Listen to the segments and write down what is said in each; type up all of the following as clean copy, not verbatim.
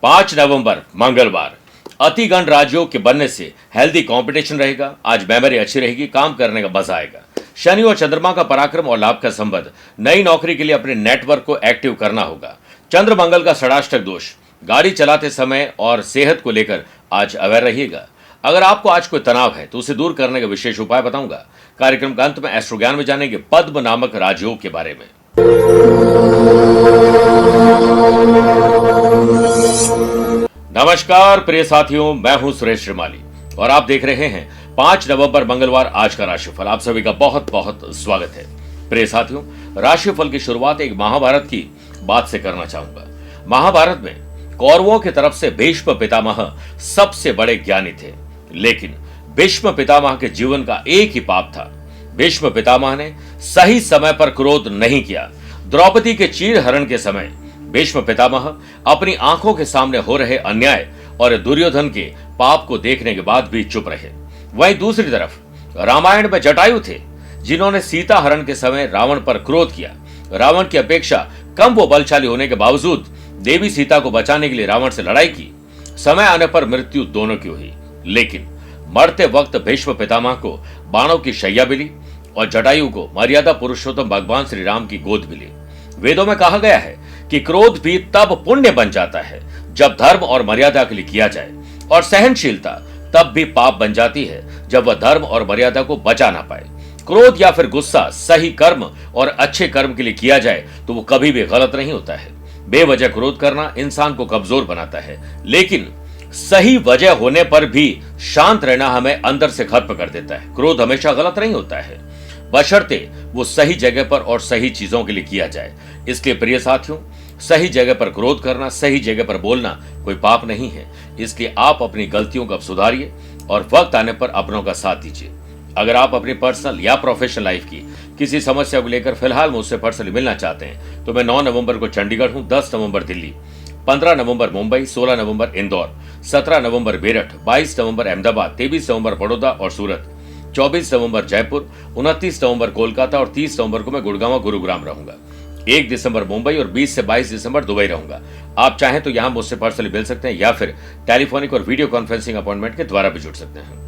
5 नवंबर मंगलवार। अति गणराज्यों के बनने से हेल्दी कंपटीशन रहेगा। आज मेमोरी अच्छी रहेगी, काम करने का मजा आएगा। शनि और चंद्रमा का पराक्रम और लाभ का संबंध। नई नौकरी के लिए अपने नेटवर्क को एक्टिव करना होगा। चंद्र मंगल का षडाष्टक दोष। गाड़ी चलाते समय और सेहत को लेकर आज अवेयर रहिएगा। अगर आपको आज कोई तनाव है तो उसे दूर करने का विशेष उपाय बताऊंगा। कार्यक्रम का अंत में एस्ट्रो ज्ञान में जानेंगे पद्म नामक राजयोग के बारे में। नमस्कार प्रिय साथियों, मैं हूं सुरेश श्रीमाली और आप देख रहे हैं 5 नवंबर मंगलवार आज का राशिफल। आप सभी का बहुत बहुत स्वागत है। प्रिय साथियों, राशिफल की शुरुआत एक महाभारत की बात से करना चाहूंगा। महाभारत में कौरवों की तरफ से भीष्म पितामह सबसे बड़े ज्ञानी थे, लेकिन भीष्म पितामह के जीवन का एक ही पाप था। भीष्म पितामह ने सही समय पर क्रोध नहीं किया। द्रौपदी के चीरहरण के समय भीष्म पितामह अपनी आंखों के सामने हो रहे अन्याय और दुर्योधन के पाप को देखने के बाद भी चुप रहे। वहीं दूसरी तरफ रामायण में जटायु थे, जिन्होंने सीता हरण के समय रावण पर क्रोध किया। रावण की अपेक्षा कम वो बलशाली होने के बावजूद देवी सीता को बचाने के लिए रावण से लड़ाई की। समय आने पर मृत्यु दोनों की हुई, लेकिन मरते वक्त भीष्म पितामह को बाणों की शैया मिली और जटायु को मर्यादा पुरुषोत्तम भगवान श्री राम की गोद मिली। वेदों में कहा गया है कि क्रोध भी तब पुण्य बन जाता है जब धर्म और मर्यादा के लिए किया जाए, और सहनशीलता तब भी पाप बन जाती है जब वह धर्म और मर्यादा को बचा ना पाए। क्रोध या फिर गुस्सा सही कर्म और अच्छे कर्म के लिए किया जाए तो वो कभी भी गलत नहीं होता है। बेवजह क्रोध करना इंसान को कमजोर बनाता है, लेकिन सही वजह होने पर भी शांत रहना हमें अंदर से खत्म कर देता है। क्रोध हमेशा गलत नहीं होता है, बशर्ते वो सही जगह पर और सही चीजों के लिए किया जाए। इसलिए प्रिय साथियों, सही जगह पर क्रोध करना, सही जगह पर बोलना कोई पाप नहीं है। इसलिए आप अपनी गलतियों को सुधारिए और वक्त आने पर अपनों का साथ दीजिए। अगर आप अपनी पर्सनल या प्रोफेशनल लाइफ की किसी समस्या को लेकर फिलहाल मुझसे पर्सनली मिलना चाहते हैं तो मैं 9 नवंबर को चंडीगढ़ हूं, 10 नवंबर दिल्ली, 15 नवंबर मुंबई, 16 नवंबर इंदौर, 17 नवंबर मेरठ, 22 नवंबर अहमदाबाद, 23 नवंबर बड़ौदा और सूरत, 24 नवंबर जयपुर, 29 नवंबर कोलकाता और 30 नवंबर को मैं गुड़गांव गुरुग्राम रहूंगा। 1 दिसंबर मुंबई और 20 से 22 दिसंबर दुबई रहूंगा। आप चाहें तो यहां मुझसे पर्सनली मिल सकते हैं या फिर टेलीफोनिक और वीडियो कॉन्फ्रेंसिंग अपॉइंटमेंट के द्वारा भी जुड़ सकते हैं।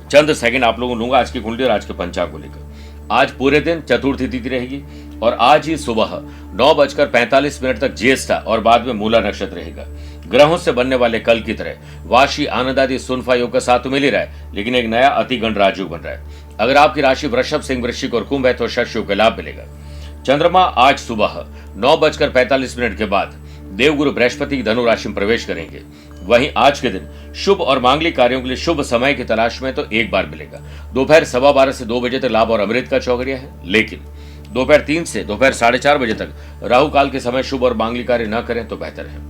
चंद सेकंड आप लोगों को लूंगा आज की कुंडली और आज के पंचांग को लेकर। आज पूरे दिन चतुर्थी तिथि रहेगी और आज ही सुबह 9:45 तक ज्येष्ठा और बाद में मूला नक्षत्र रहेगा। ग्रहों से बनने वाले कल की तरह वाशी आनंद आदि सुनफा योग का साथ तो मिल ही रहा है, लेकिन एक नया अति गण राजयोग बन रहा है। अगर आपकी राशि वृषभ, सिंह, वृश्चिक और कुंभ है तो शश योग का लाभ मिलेगा। चंद्रमा आज सुबह 9:45 के बाद देवगुरु बृहस्पति की धनु राशि में प्रवेश करेंगे। वहीं आज के दिन शुभ और मांगलिक कार्यों के लिए शुभ समय की तलाश में तो एक बार मिलेगा। दोपहर 12:15 से 2 बजे तक लाभ और अमृत का चौघड़िया है, लेकिन दोपहर 3 से दोपहर 4:30 बजे तक राहु काल के समय शुभ और मांगलिक कार्य न करें तो बेहतर है।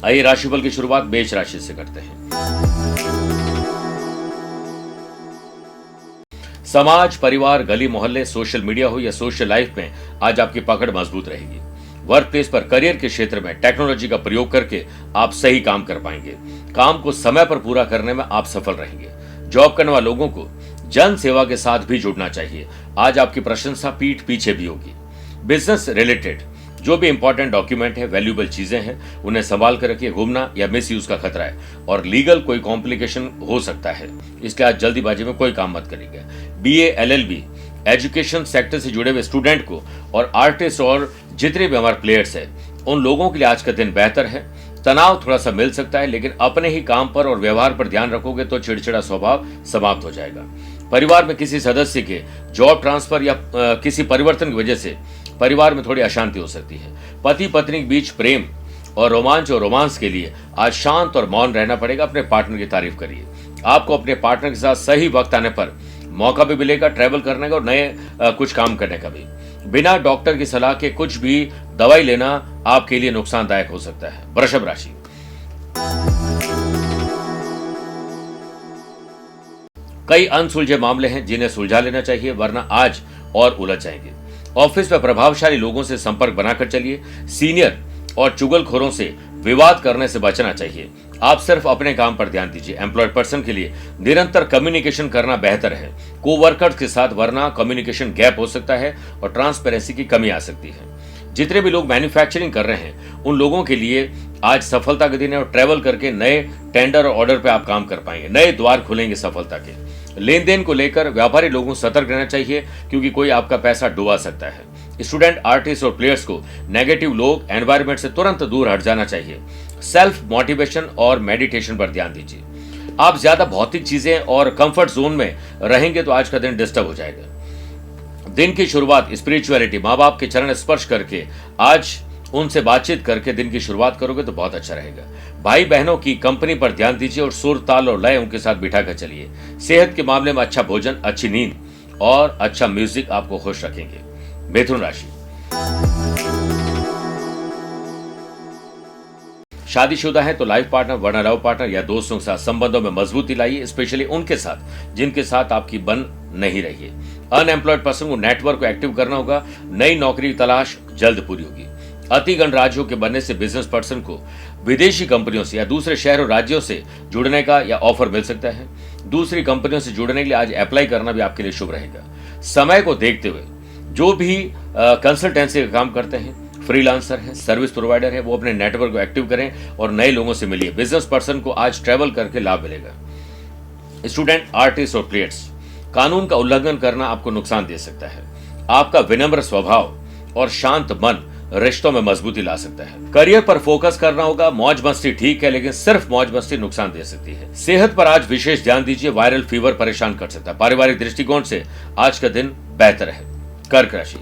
आइए राशिफल की शुरुआत मेष राशि से करते हैं। समाज, परिवार, गली मोहल्ले, सोशल मीडिया हो या सोशल लाइफ में आज आपकी पकड़ मजबूत रहेगी। वर्क प्लेस पर करियर के क्षेत्र में टेक्नोलॉजी का प्रयोग करके आप सही काम कर पाएंगे। काम को समय पर पूरा करने में आप सफल रहेंगे। जॉब करने वाले लोगों को जन सेवा के साथ भी जुड़ना चाहिए। आज आपकी प्रशंसा पीठ पीछे भी होगी। बिजनेस रिलेटेड जो भी इंपॉर्टेंट डॉक्यूमेंट है, वैल्यूएबल चीजें हैं, उन्हें संभाल कर रखिए। घूमना या मिस यूज का खतरा है और लीगल कोई कॉम्प्लिकेशन हो सकता है, इसलिए आज जल्दीबाजी में कोई काम मत करिएगा। BA, LLB, एजुकेशन सेक्टर से जुड़े हुए स्टूडेंट को और आर्टिस्ट और जितने भी हमारे प्लेयर्स हैं उन लोगों के लिए आज का दिन बेहतर है। तनाव थोड़ा सा मिल सकता है, लेकिन अपने ही काम पर और व्यवहार पर ध्यान रखोगे तो चिड़चिड़ा स्वभाव समाप्त हो जाएगा। परिवार में किसी सदस्य के जॉब ट्रांसफर या किसी परिवर्तन की वजह से परिवार में थोड़ी अशांति हो सकती है। पति पत्नी के बीच प्रेम और रोमांस के लिए आज शांत और मौन रहना पड़ेगा। अपने पार्टनर की तारीफ करिए। आपको अपने पार्टनर के साथ सही वक्त आने पर मौका भी मिलेगा ट्रैवल करने का और नए कुछ काम करने का भी। बिना डॉक्टर की सलाह के कुछ भी दवाई लेना आपके लिए नुकसानदायक हो सकता है। वृषभ राशि, कई अनसुलझे मामले हैं जिन्हें सुलझा लेना चाहिए, वरना आज और उलझ जाएंगे। ऑफिस में प्रभावशाली लोगों से संपर्क बनाकर चलिए। सीनियर और चुगलखोरों से विवाद करने से बचना चाहिए। आप सिर्फ अपने काम पर ध्यान दीजिए। एम्प्लॉयड पर्सन के लिए निरंतर कम्युनिकेशन करना बेहतर है कोवर्कर्स के साथ, वरना कम्युनिकेशन गैप हो सकता है और ट्रांसपेरेंसी की कमी आ सकती है। जितने भी लोग मैन्युफैक्चरिंग कर रहे हैं उन लोगों के लिए आज सफलता के दिन है और ट्रैवल करके नए टेंडर और ऑर्डर पे आप काम कर पाएंगे, नए द्वार खुलेंगे सफलता के। लेन देन को लेकर व्यापारी लोगों को सतर्क रहना चाहिए क्योंकि कोई आपका पैसा डुबा सकता है। स्टूडेंट, आर्टिस्ट और प्लेयर्स को नेगेटिव लोग, एनवायरमेंट से तुरंत दूर हट जाना चाहिए। सेल्फ मोटिवेशन और मेडिटेशन पर ध्यान दीजिए। आप ज्यादा भौतिक चीजें और कंफर्ट जोन में रहेंगे तो आज का दिन डिस्टर्ब हो जाएगा। दिन की शुरुआत स्पिरिचुअलिटी, माँ बाप के चरण स्पर्श करके, आज उनसे बातचीत करके दिन की शुरुआत करोगे तो बहुत अच्छा रहेगा। भाई बहनों की कंपनी पर ध्यान दीजिए और सुर, ताल और लय उनके साथ बिठा कर चलिए। सेहत के मामले में अच्छा भोजन, अच्छी नींद और अच्छा म्यूजिक आपको खुश रखेंगे। मिथुन राशि, शादीशुदा है तो लाइफ पार्टनर वरना लव पार्टनर या दोस्तों के साथ संबंधों में मजबूती लाइए, स्पेशली उनके साथ जिनके साथ आपकी बन नहीं रही है। अनएम्प्लॉयड पर्सन को नेटवर्क को एक्टिव करना होगा। नई नौकरी की तलाश जल्द पूरी होगी। अति गणराज्यों के बनने से बिजनेस पर्सन को विदेशी कंपनियों से या दूसरे शहरों राज्यों से जुड़ने का या ऑफर मिल सकता है। दूसरी कंपनियों से जुड़ने के लिए आज अप्लाई करना भी आपके लिए शुभ रहेगा। समय को देखते हुए जो भी कंसल्टेंसी का काम करते हैं, फ्रीलांसर है, सर्विस प्रोवाइडर है, वो अपने नेटवर्क को एक्टिव करें और नए लोगों से मिलिए। बिजनेस पर्सन को आज ट्रैवल करके लाभ मिलेगा। स्टूडेंट, आर्टिस्ट और प्लेयर्स, कानून का उल्लंघन करना आपको नुकसान दे सकता है। आपका विनम्र स्वभाव और शांत मन रिश्तों में मजबूती ला सकता है। करियर पर फोकस करना होगा। मौज मस्ती ठीक है लेकिन सिर्फ मौज मस्ती नुकसान दे सकती है। सेहत पर आज विशेष ध्यान दीजिए। वायरल फीवर परेशान कर सकता है। पारिवारिक दृष्टिकोण से आज का दिन बेहतर है। कर्क राशि,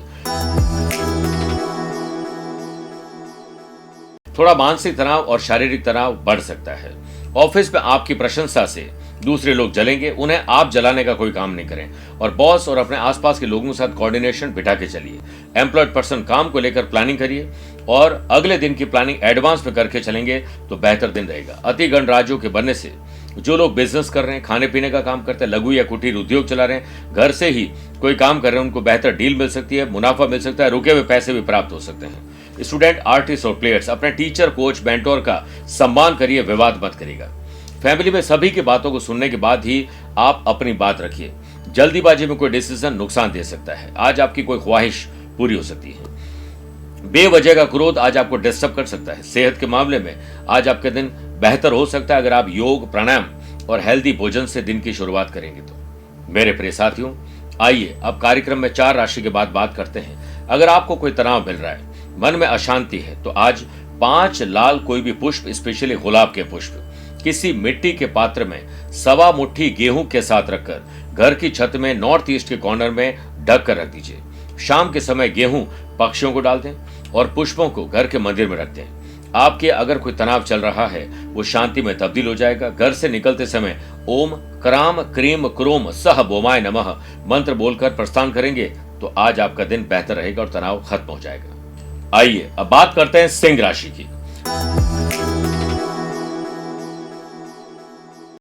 थोड़ा मानसिक तनाव और शारीरिक तनाव बढ़ सकता है। ऑफिस में आपकी प्रशंसा से दूसरे लोग जलेंगे, उन्हें आप जलाने का कोई काम नहीं करें। और बॉस और अपने आसपास के लोगों के साथ कोऑर्डिनेशन बिठा के चलिए। एम्प्लॉयड पर्सन, काम को लेकर प्लानिंग करिए और अगले दिन की प्लानिंग एडवांस में करके चलेंगे तो बेहतर दिन रहेगा। अति गणराज्यों के बनने से जो लोग बिजनेस कर रहे हैं, खाने पीने का काम करते हैं, लघु या कुटीर उद्योग चला रहे हैं, घर से ही कोई काम कर रहे हैं, उनको बेहतर डील मिल सकती है, मुनाफा मिल सकता है, रुके हुए पैसे भी प्राप्त हो सकते हैं। स्टूडेंट, आर्टिस्ट और प्लेयर्स, अपने टीचर, कोच, मेंटोर का सम्मान करिए, विवाद मत करिएगा। फैमिली में सभी की बातों को सुनने के बाद ही आप अपनी बात रखिए। जल्दीबाजी में कोई डिसीजन नुकसान दे सकता है। आज आपकी कोई ख्वाहिश पूरी हो सकती है। बेवजह का क्रोध आज आपको डिस्टर्ब कर सकता है। सेहत के मामले में आज आपके दिन बेहतर हो सकता है अगर आप योग, प्राणायाम और हेल्दी भोजन से दिन की शुरुआत करेंगे तो। मेरे प्रिय साथियों, आइए अब कार्यक्रम में 4 राशि के बाद बात करते हैं। अगर आपको कोई तनाव मिल रहा है, मन में अशांति है, तो आज 5 लाल कोई भी पुष्प, स्पेशली गुलाब के पुष्प, किसी मिट्टी के पात्र में 1.25 मुट्ठी गेहूं के साथ रखकर घर की छत में नॉर्थ ईस्ट के कॉर्नर में ढक कर रख दीजिए। शाम के समय गेहूं पक्षियों को डाल दें और पुष्पों को घर के मंदिर में रख दें। आपके अगर कोई तनाव चल रहा है वो शांति में तब्दील हो जाएगा। घर से निकलते समय ओम क्राम क्रीम क्रोम सह बोमाय नमः मंत्र बोलकर प्रस्थान करेंगे तो आज आपका दिन बेहतर रहेगा और तनाव खत्म हो जाएगा। आइए अब बात करते हैं सिंह राशि की।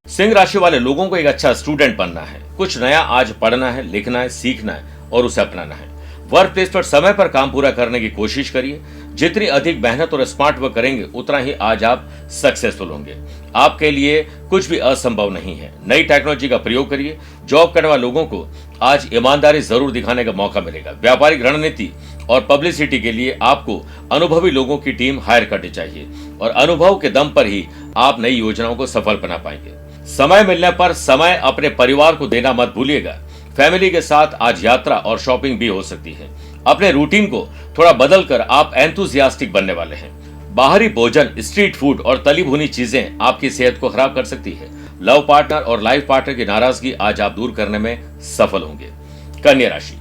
सिंह राशि वाले लोगों को एक अच्छा स्टूडेंट बनना है। कुछ नया आज पढ़ना है, लिखना है, सीखना है और उसे अपनाना है। वर्क प्लेस पर समय पर काम पूरा करने की कोशिश करिए। जितनी अधिक मेहनत और स्मार्ट वर्क करेंगे उतना ही आज आप सक्सेसफुल होंगे। आपके लिए कुछ भी असंभव नहीं है। नई टेक्नोलॉजी का प्रयोग करिए। जॉब करने वाले लोगों को आज ईमानदारी जरूर दिखाने का मौका मिलेगा। व्यापारिक रणनीति और पब्लिसिटी के लिए आपको अनुभवी लोगों की टीम हायर करनी चाहिए और अनुभव के दम पर ही आप नई योजनाओं को सफल बना पाएंगे। समय मिलने पर समय अपने परिवार को देना मत भूलिएगा। फैमिली के साथ आज यात्रा और शॉपिंग भी हो सकती है। अपने रूटीन को थोड़ा बदलकर आप एंथुसियास्टिक बनने वाले हैं। बाहरी भोजन, स्ट्रीट फूड और तली भुनी चीजें आपकी सेहत को खराब कर सकती है। लव पार्टनर और लाइफ पार्टनर की नाराजगी आज आप दूर करने में सफल होंगे। कन्या राशि,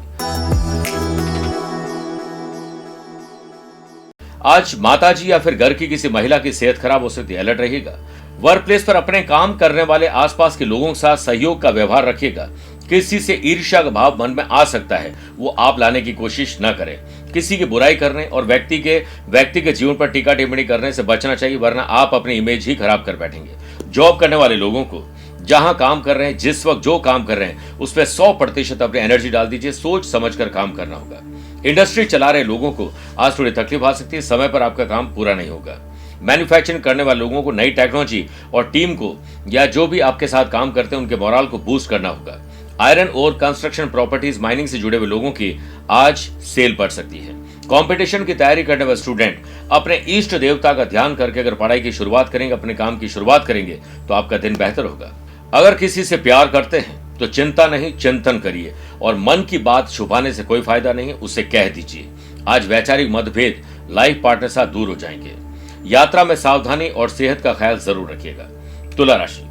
आज माताजी या फिर घर की किसी महिला की सेहत खराब हो सकती है, अलर्ट रहिएगा। वर्क प्लेस पर अपने काम करने वाले आसपास के लोगों के साथ सहयोग का व्यवहार रखिएगा। किसी से ईर्ष्या का भाव मन में आ सकता है, वो आप लाने की कोशिश न करें। किसी की बुराई करने और व्यक्ति के जीवन पर टीका टिप्पणी करने से बचना चाहिए, वरना आप अपनी इमेज ही खराब कर बैठेंगे। जॉब करने वाले लोगों को जहां काम कर रहे हैं, जिस वक्त जो काम कर रहे हैं उस पर 100% अपनी एनर्जी डाल दीजिए। सोच समझकर काम करना होगा। इंडस्ट्री चला रहे लोगों को आज थोड़ी तकलीफ आ सकती है। समय पर आपका काम पूरा नहीं होगा। मैन्युफैक्चरिंग करने वाले लोगों को नई टेक्नोलॉजी और टीम को या जो भी आपके साथ काम करते हैं उनके मोरल को बूस्ट करना होगा। आयरन और कंस्ट्रक्शन, प्रॉपर्टीज, माइनिंग से जुड़े हुए लोगों की आज सेल बढ़ सकती है। कंपटीशन की तैयारी करने वाले स्टूडेंट अपने इष्ट देवता का ध्यान करके अगर पढ़ाई की शुरुआत करेंगे, अपने काम की शुरुआत करेंगे तो आपका दिन बेहतर होगा। अगर किसी से प्यार करते हैं तो चिंता नहीं, चिंतन करिए और मन की बात छुपाने से कोई फायदा नहीं है, उसे कह दीजिए। आज वैचारिक मतभेद लाइफ पार्टनर साथ दूर हो जाएंगे। यात्रा में सावधानी और सेहत का ख्याल जरूर रखिएगा। तुला राशि,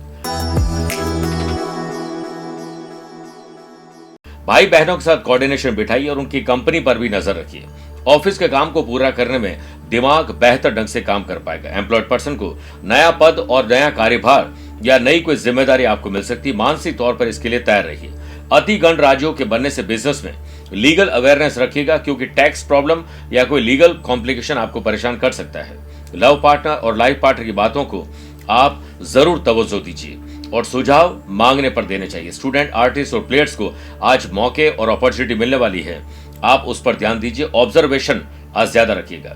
भाई बहनों के साथ कोऑर्डिनेशन बिठाइए और उनकी कंपनी पर भी नजर रखिए। ऑफिस के काम को पूरा करने में दिमाग बेहतर ढंग से काम कर पाएगा। एम्प्लॉयड पर्सन को नया पद और नया कार्यभार या नई कोई जिम्मेदारी आपको मिल सकती है। मानसिक तौर पर इसके लिए तैयार रहिए। अति गण राज्यों के बनने से बिजनेस में लीगल अवेयरनेस रखिएगा, क्योंकि टैक्स प्रॉब्लम या कोई लीगल कॉम्प्लिकेशन आपको परेशान कर सकता है। लव पार्टनर और लाइफ पार्टनर की बातों को आप जरूर तवज्जो दीजिए और सुझाव मांगने पर देने चाहिए। स्टूडेंट, आर्टिस्ट और प्लेयर्स को आज मौके और अपॉर्चुनिटी मिलने वाली है, आप उस पर ध्यान दीजिए। ऑब्जर्वेशन आज ज्यादा रखिएगा।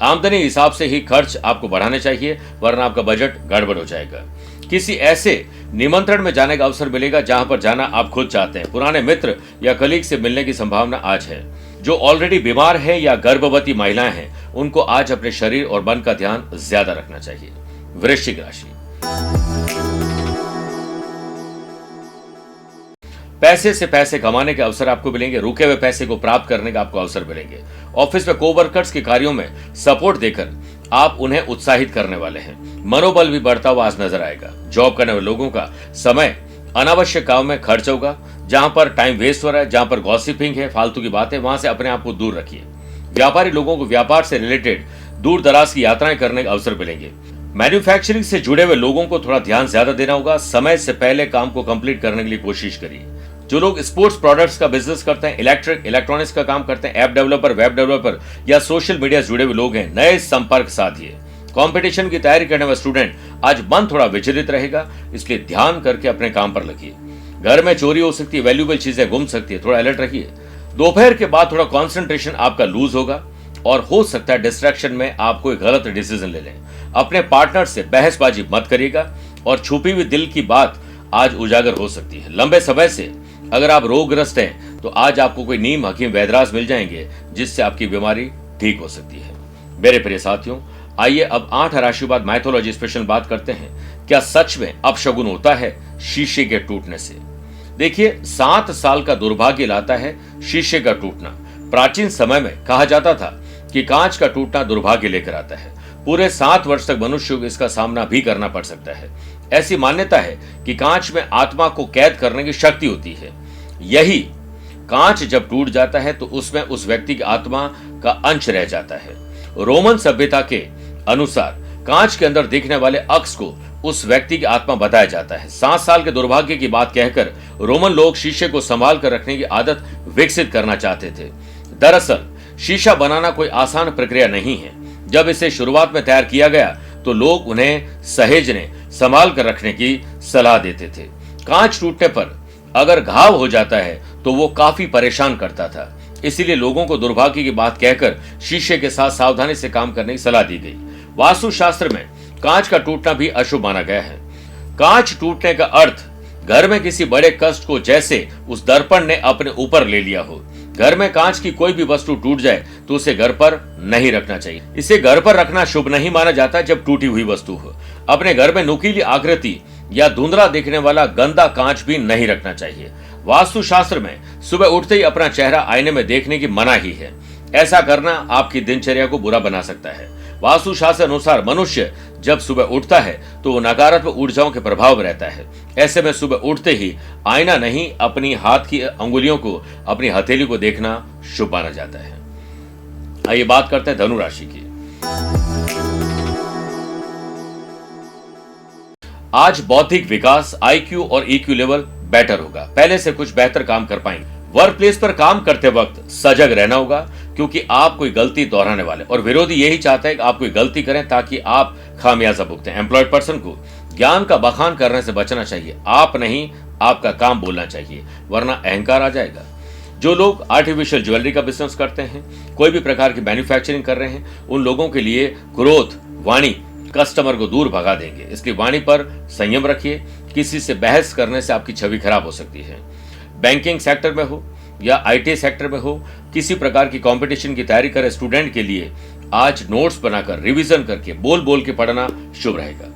आमदनी हिसाब से ही खर्च आपको बढ़ाने चाहिए, वरना आपका बजट गड़बड़ हो जाएगा। किसी ऐसे निमंत्रण में जाने का अवसर मिलेगा जहां पर जाना आप खुद चाहते हैं। पुराने मित्र या कलीग से मिलने की संभावना आज है। जो ऑलरेडी बीमार है या गर्भवती महिलाएं हैं, उनको आज अपने शरीर और मन का ध्यान ज्यादा रखना चाहिए। वृश्चिक राशि, पैसे से पैसे कमाने के अवसर आपको मिलेंगे। रुके हुए पैसे को प्राप्त करने का आपको अवसर मिलेंगे। ऑफिस में कोवर्कर्स के कार्यों में सपोर्ट देकर आप उन्हें उत्साहित करने वाले हैं। मनोबल भी बढ़ता हुआ आज नजर आएगा। जॉब करने वाले लोगों का समय अनावश्यक काम में खर्च होगा। जहां पर टाइम वेस्ट हो रहा है, जहां पर गॉसिपिंग है, फालतू की बातें, वहां से अपने आप को दूर रखिए। व्यापारी लोगों को व्यापार से रिलेटेड दूर दराज की यात्राएं करने के अवसर मिलेंगे। मैन्युफैक्चरिंग से जुड़े हुए लोगों को थोड़ा ध्यान ज्यादा देना होगा। समय से पहले काम को कंप्लीट करने के लिए कोशिश करिए। जो लोग स्पोर्ट्स प्रोडक्ट्स का बिजनेस करते हैं, इलेक्ट्रॉनिक्स का काम करते हैं, ऐप डेवलपर, वेब डेवलपर या सोशल मीडिया से जुड़े हुए लोग हैं, नए संपर्क साधिए। कंपटीशन की तैयारी करने वाले स्टूडेंट, आज मन थोड़ा विचलित रहेगा, इसलिए ध्यान करके अपने काम पर लगिए। घर में चोरी हो सकती है, वैल्यूएबल चीजें गुम सकती है, थोड़ा अलर्ट रखिए। दोपहर के बाद थोड़ा कॉन्सेंट्रेशन आपका लूज होगा और हो सकता है डिस्ट्रैक्शन में आप कोई गलत डिसीजन ले लें। अपने पार्टनर से बहसबाजी मत करिएगा और छुपी हुई दिल की बात आज उजागर हो सकती है। लंबे समय से अगर आप रोगग्रस्त हैं तो आज आपको कोई नीम हकीम वैद्यराज मिल जाएंगे, जिससे आपकी बीमारी ठीक हो सकती है। मेरे प्रिय साथियों, आइए अब 8 राशि बाद माइथोलॉजी स्पेशल बात करते हैं। क्या सच में अपशगुन होता है शीशे के टूटने से? देखिए, 7 साल का दुर्भाग्य लाता है शीशे का टूटना। प्राचीन समय में कहा जाता था कि कांच का टूटना दुर्भाग्य लेकर आता है। पूरे 7 वर्ष तक मनुष्य को इसका सामना भी करना पड़ सकता है। ऐसी मान्यता है कि कांच में आत्मा को कैद करने की शक्ति होती है। यही कांच जब टूट जाता है तो उसमें उस व्यक्ति की आत्मा का अंश रह जाता है। रोमन सभ्यता के अनुसार कांच के अंदर दिखने वाले अक्स को उस व्यक्ति की आत्मा बताया जाता है। 7 साल के दुर्भाग्य की बात कहकर रोमन लोग शीशे को संभाल कर रखने की आदत विकसित करना चाहते थे। दरअसल शीशा बनाना कोई आसान प्रक्रिया नहीं है। जब इसे शुरुआत में तैयार किया गया तो लोग उन्हें सहेजने, संभाल कर रखने की सलाह देते थे। कांच टूटने पर अगर घाव हो जाता है तो वो काफी परेशान करता था, इसीलिए लोगों को दुर्भाग्य की बात कहकर शीशे के साथ सावधानी से काम करने की सलाह दी गई। वास्तुशास्त्र में कांच का टूटना भी अशुभ माना गया है। कांच टूटने का अर्थ घर में किसी बड़े कष्ट को जैसे उस दर्पण ने अपने ऊपर ले लिया हो। घर में कांच की कोई भी वस्तु टूट जाए तो उसे घर पर नहीं रखना चाहिए। इसे घर पर रखना शुभ नहीं माना जाता जब टूटी हुई वस्तु हो। अपने घर में नुकीली आकृति या धुंधला दिखने वाला गंदा कांच भी नहीं रखना चाहिए। वास्तुशास्त्र में सुबह उठते ही अपना चेहरा आईने में देखने की मनाही है। ऐसा करना आपकी दिनचर्या को बुरा बना सकता है। वास्तुशास्त्र अनुसार मनुष्य जब सुबह उठता है तो वो नकारात्मक ऊर्जाओं के प्रभाव में रहता है। ऐसे में सुबह उठते ही आईना नहीं, अपनी हाथ की अंगुलियों को, अपनी हथेली को देखना शुभ माना जाता है। आइए बात करते हैं धनु राशि की। आज बौद्धिक विकास, IQ और EQ लेवल बेटर होगा। पहले से कुछ बेहतर काम कर पाएंगे। वर्क प्लेस पर काम करते वक्त सजग रहना होगा, क्योंकि आप कोई गलती दोहराने वाले और विरोधी यही चाहता है कि आप कोई गलती करें ताकि आप खामियाजा भुगतें। एम्प्लॉयड पर्सन को ज्ञान का बखान करने से बचना चाहिए। आप नहीं, आपका काम बोलना चाहिए, वरना अहंकार आ जाएगा। जो लोग आर्टिफिशियल ज्वेलरी का बिजनेस करते हैं, कोई भी प्रकार की मैन्युफैक्चरिंग कर रहे हैं, उन लोगों के लिए क्रोध वाणी कस्टमर को दूर भगा देंगे। इसलिए वाणी पर संयम रखिए। किसी से बहस करने से आपकी छवि खराब हो सकती है। बैंकिंग सेक्टर में हो या आईटी सेक्टर में हो, किसी प्रकार की कंपटीशन की तैयारी करे स्टूडेंट के लिए आज नोट्स बनाकर रिवीजन करके बोल बोल के पढ़ना शुभ रहेगा।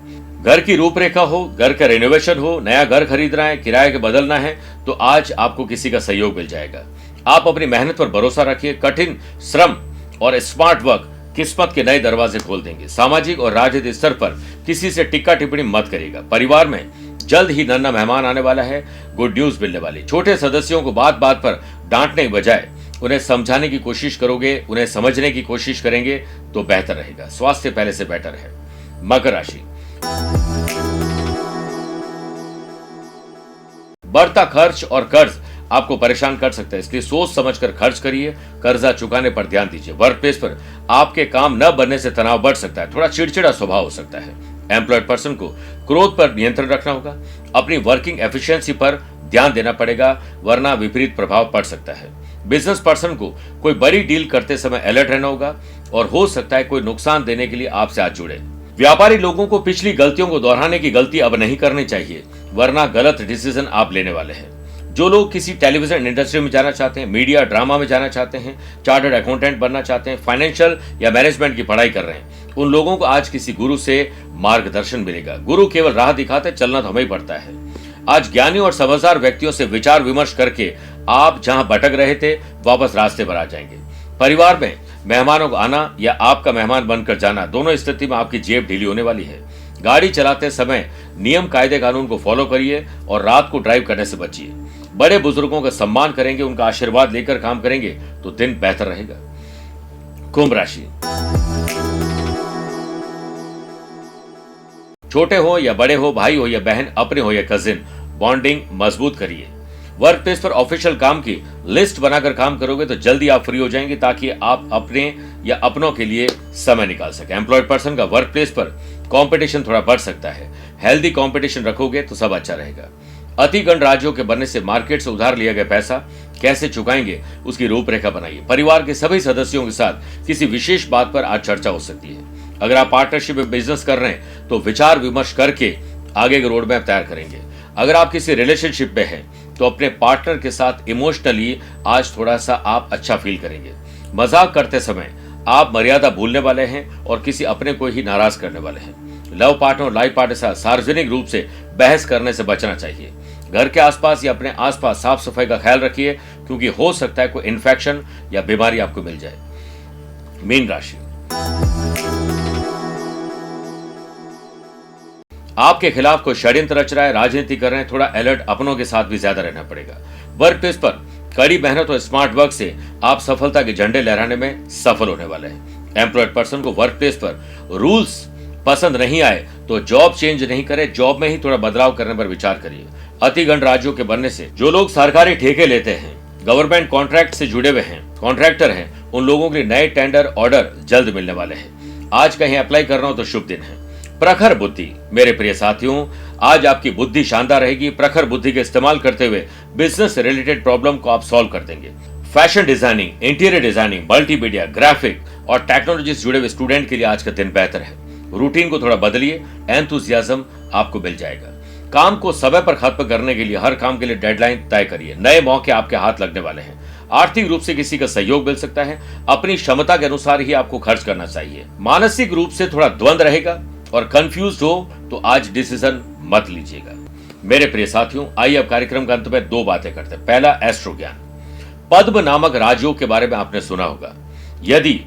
घर की रूपरेखा हो, घर का रेनोवेशन हो, नया घर खरीदना है, किराए के बदलना है, तो आज आपको किसी का सहयोग मिल जाएगा। आप अपनी मेहनत पर भरोसा रखिए। कठिन श्रम और स्मार्ट वर्क किस्मत के नए दरवाजे खोल देंगे। सामाजिक और राजनीतिक स्तर पर किसी से टिक्का टिप्पणी मत करिएगा। परिवार में जल्द ही नन्हा मेहमान आने वाला है, गुड न्यूज मिलने वाली। छोटे सदस्यों को बात बात पर डांटने के बजाय उन्हें समझाने की कोशिश करोगे, उन्हें समझने की कोशिश करेंगे तो बेहतर रहेगा। स्वास्थ्य पहले से बेटर है। मकर राशि, बढ़ता खर्च और कर्ज आपको परेशान कर सकता है, इसलिए सोच समझकर खर्च करिए। कर्जा चुकाने पर ध्यान दीजिए। वर्क प्लेस पर आपके काम न बनने से तनाव बढ़ सकता है, थोड़ा चिड़चिड़ा स्वभाव हो सकता है। एम्प्लॉयड पर्सन को क्रोध पर नियंत्रण रखना होगा। अपनी वर्किंग एफिशिएंसी पर ध्यान देना पड़ेगा, वरना विपरीत प्रभाव पड़ सकता है। बिजनेस पर्सन को कोई बड़ी डील करते समय अलर्ट रहना होगा और हो सकता है कोई नुकसान देने के लिए आपसे आज जुड़े। व्यापारी लोगों को पिछली गलतियों को दोहराने की गलती अब नहीं करनी चाहिए, वरना गलत डिसीजन आप लेने वाले हैं। जो लोग किसी टेलीविजन इंडस्ट्री में जाना चाहते हैं, मीडिया ड्रामा में जाना चाहते हैं, चार्टर्ड अकाउंटेंट बनना चाहते हैं, फाइनेंशियल या मैनेजमेंट की पढ़ाई कर रहे हैं, उन लोगों को आज किसी गुरु से मार्गदर्शन मिलेगा। गुरु केवल राह दिखाते, चलना तो हमें ही पड़ता है। आज ज्ञानी और समझदार व्यक्तियों से विचार विमर्श करके आप जहां भटक रहे थे वापस रास्ते पर आ जाएंगे। परिवार में मेहमानों का आना या आपका मेहमान बनकर जाना, दोनों स्थिति में आपकी जेब ढीली होने वाली है। गाड़ी चलाते समय नियम कायदे कानून को फॉलो करिए और रात को ड्राइव करने से बचिए। बड़े बुजुर्गों का सम्मान करेंगे, उनका आशीर्वाद लेकर काम करेंगे तो दिन बेहतर रहेगा। कुंभ राशि, छोटे हो या बड़े हो, भाई हो या बहन, अपने हो या कजिन, बॉन्डिंग मजबूत करिए। वर्क प्लेस पर ऑफिशियल काम की लिस्ट बनाकर काम करोगे तो जल्दी आप फ्री हो जाएंगे, ताकि आप अपने या अपनों के लिए समय निकाल सके। एम्प्लॉयड पर्सन का वर्क प्लेस पर कंपटीशन थोड़ा बढ़ सकता है। हेल्दी कंपटीशन रखोगे तो सब अच्छा रहेगा। अति गणराज्यों के बनने से मार्केट से उधार लिया गया पैसा कैसे चुकाएंगे, उसकी रूपरेखा बनाइए। परिवार के सभी सदस्यों के साथ किसी विशेष बात पर आज चर्चा हो सकती है। अगर आप पार्टनरशिप में बिजनेस कर रहे हैं तो विचार विमर्श करके आगे का रोड मैप तैयार करेंगे। अगर आप किसी रिलेशनशिप में हैं तो अपने पार्टनर के साथ इमोशनली आज थोड़ा सा आप अच्छा फील करेंगे। मजाक करते समय आप मर्यादा भूलने वाले हैं और किसी अपने को ही नाराज करने वाले हैं। लव पार्टनर और लाइफ पार्टनर के साथ सार्वजनिक रूप से बहस करने से बचना चाहिए। घर के आसपास या अपने आसपास साफ सफाई का ख्याल रखिए, क्योंकि हो सकता है कोई इन्फेक्शन या बीमारी आपको मिल जाए। मीन राशि, आपके खिलाफ कोई षड्यंत्र रच रहा है, राजनीति कर रहे हैं, थोड़ा अलर्ट अपनों के साथ भी ज्यादा रहना पड़ेगा। वर्क प्लेस पर कड़ी मेहनत और स्मार्ट वर्क से आप सफलता के झंडे लहराने में सफल होने वाले हैं। एम्प्लॉयड पर्सन को वर्क प्लेस पर रूल्स पसंद नहीं आए तो जॉब चेंज नहीं करें, जॉब में ही थोड़ा बदलाव करने पर विचार करिए। अति गणराज्यों के बनने से जो लोग सरकारी ठेके लेते हैं, गवर्नमेंट कॉन्ट्रैक्ट से जुड़े हुए हैं, कॉन्ट्रैक्टर हैं, उन लोगों के लिए नए टेंडर ऑर्डर जल्द मिलने वाले हैं। आज कहीं अप्लाई कर रहा हो तो शुभ दिन है। प्रखर बुद्धि, मेरे प्रिय साथियों, आज आपकी बुद्धि शानदार रहेगी। प्रखर बुद्धि का इस्तेमाल करते हुए बिजनेस रिलेटेड प्रॉब्लम को आप सॉल्व कर देंगे। Fashion designing, interior designing, multimedia, graphic और टेक्नोलॉजी से जुड़े हुए स्टूडेंट के लिए आज का दिन बेहतर है। रूटीन को थोड़ा बदलिए, एंथुसियाज्म आपको मिल जाएगा। काम को समय पर खत्म करने के लिए हर काम के लिए डेडलाइन तय करिए। नए मौके आपके हाथ लगने वाले हैं। आर्थिक रूप से किसी का सहयोग मिल सकता है। अपनी क्षमता के अनुसार ही आपको खर्च करना चाहिए। मानसिक रूप से थोड़ा द्वंद्व रहेगा और कंफ्यूज हो तो आज डिसीजन मत लीजिएगा। मेरे प्रिय साथियों, आइए अब कार्यक्रम के अंत में दो बातें करते हैं। पहला, एस्ट्रो ज्ञान। पद्म नामक राजयोग के बारे में आपने सुना होगा। यदि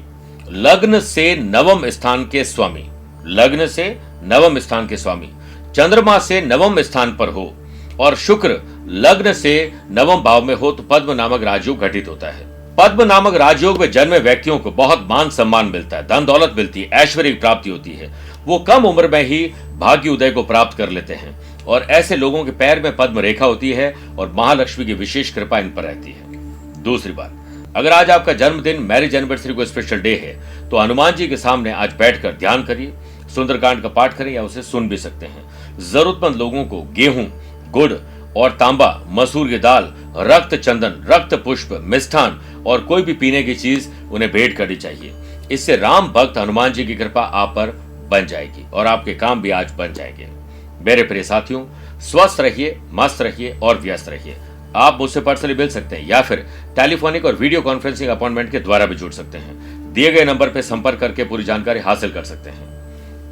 लग्न से नवम स्थान के स्वामी, लग्न से नवम स्थान के स्वामी चंद्रमा से नवम स्थान पर हो और शुक्र लग्न से नवम भाव में हो तो पद्म नामक राजयोग घटित होता है। पद्म नामक राजयोग में जन्मे व्यक्तियों को बहुत मान सम्मान मिलता है, धन दौलत मिलती है, ऐश्वर्य की प्राप्ति होती है। वो कम उम्र में ही भाग्य उदय को प्राप्त कर लेते हैं और ऐसे लोगों के पैर में पद्म रेखा होती है और महालक्ष्मी की विशेष कृपा इन पर रहती है। दूसरी बात, अगर आज आपका जन्मदिन, मैरिज एनिवर्सरी को स्पेशल डे है तो हनुमान जी के सामने आज बैठकर ध्यान करिए, सुंदरकांड का पाठ करें या उसे सुन भी सकते हैं। जरूरतमंद लोगों को गेहूं, गुड़ और तांबा, मसूर की दाल, रक्त चंदन, रक्त पुष्प, मिष्ठान और कोई भी पीने की चीज उन्हें भेंट करनी चाहिए। इससे राम भक्त हनुमान जी की कृपा आप पर बन जाएगी और आपके काम भी आज बन जाएंगे। मेरे प्रिय साथियों, स्वस्थ रहिए, मस्त रहिए और व्यस्त रहिए। आप मुझसे पर्सनली मिल सकते हैं या फिर टेलीफोनिक और वीडियो कॉन्फ्रेंसिंग अपॉइंटमेंट के द्वारा भी जुड़ सकते हैं। दिए गए नंबर पर संपर्क करके पूरी जानकारी हासिल कर सकते हैं।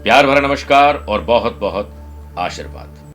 प्यार भरा नमस्कार और बहुत बहुत आशीर्वाद।